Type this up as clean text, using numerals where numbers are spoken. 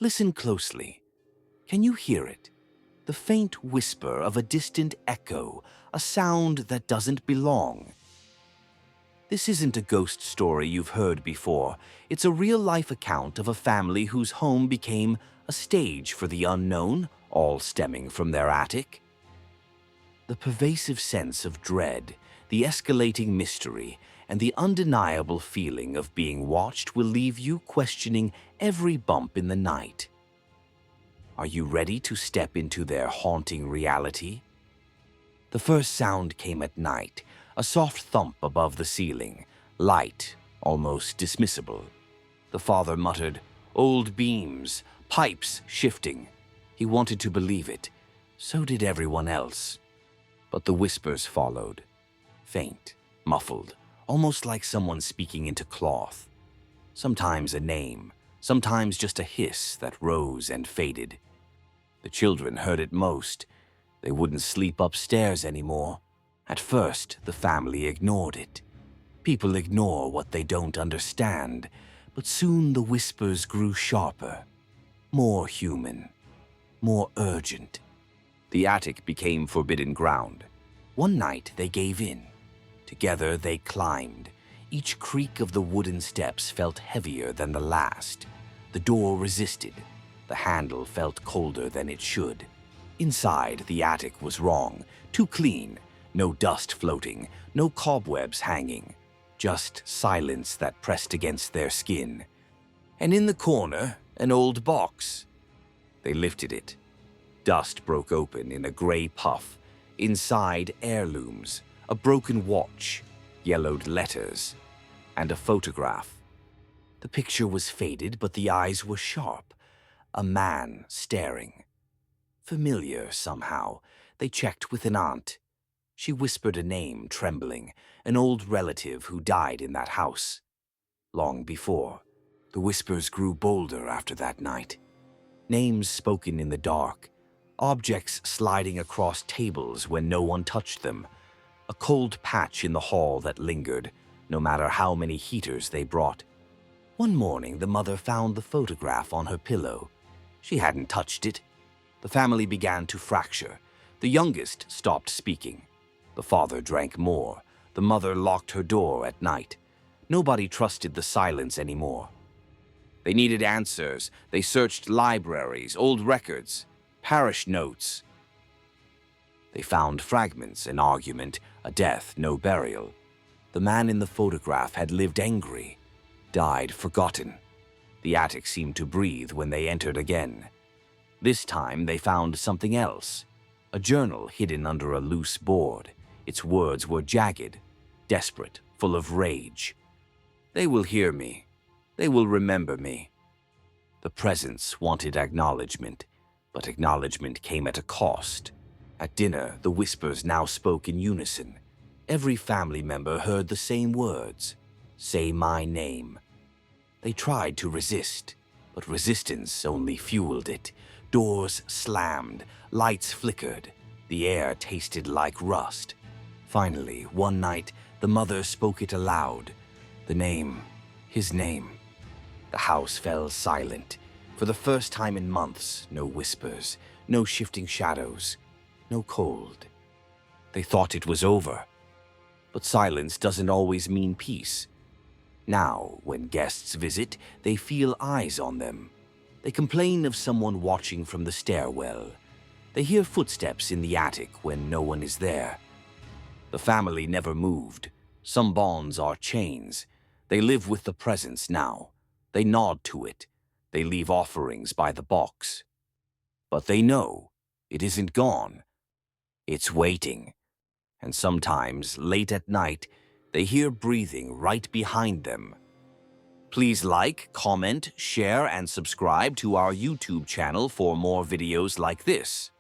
Listen closely. Can you hear it? The faint whisper of a distant echo, a sound that doesn't belong. This isn't a ghost story you've heard before. It's a real-life account of a family whose home became a stage for the unknown, all stemming from their attic. The pervasive sense of dread, the escalating mystery, and the undeniable feeling of being watched will leave you questioning every bump in the night. Are you ready to step into their haunting reality? The first sound came at night, a soft thump above the ceiling, light, almost dismissible. The father muttered, "Old beams, pipes shifting." He wanted to believe it. So did everyone else. But the whispers followed, faint, muffled, almost like someone speaking into cloth. Sometimes a name, sometimes just a hiss that rose and faded. The children heard it most. They wouldn't sleep upstairs anymore. At first, the family ignored it. People ignore what they don't understand, but soon the whispers grew sharper, more human, more urgent. The attic became forbidden ground. One night they gave in. Together they climbed. Each creak of the wooden steps felt heavier than the last. The door resisted. The handle felt colder than it should. Inside, the attic was wrong, too clean. No dust floating, no cobwebs hanging. Just silence that pressed against their skin. And in the corner, an old box. They lifted it. Dust broke open in a gray puff. Inside, heirlooms, a broken watch, yellowed letters, and a photograph. The picture was faded, but the eyes were sharp. A man staring. Familiar somehow. They checked with an aunt. She whispered a name, trembling, an old relative who died in that house. Long before, the whispers grew bolder after that night. Names spoken in the dark, objects sliding across tables when no one touched them, a cold patch in the hall that lingered, no matter how many heaters they brought. One morning, the mother found the photograph on her pillow. She hadn't touched it. The family began to fracture. The youngest stopped speaking. The father drank more. The mother locked her door at night. Nobody trusted the silence anymore. They needed answers. They searched libraries, old records, parish notes. They found fragments, an argument, a death, no burial. The man in the photograph had lived angry, died forgotten. The attic seemed to breathe when they entered again. This time they found something else, a journal hidden under a loose board. Its words were jagged, desperate, full of rage. They will hear me. They will remember me. The presence wanted acknowledgment, but acknowledgment came at a cost. At dinner, the whispers now spoke in unison. Every family member heard the same words. Say my name. They tried to resist, but resistance only fueled it. Doors slammed, lights flickered. The air tasted like rust. Finally, one night, the mother spoke it aloud. The name, his name. The house fell silent. For the first time in months, no whispers, no shifting shadows, no cold. They thought it was over. But silence doesn't always mean peace. Now, when guests visit, they feel eyes on them. They complain of someone watching from the stairwell. They hear footsteps in the attic when no one is there. The family never moved. Some bonds are chains. They live with the presence now. They nod to it. They leave offerings by the box. But they know it isn't gone. It's waiting. And sometimes, late at night, they hear breathing right behind them. Please like, comment, share, and subscribe to our YouTube channel for more videos like this.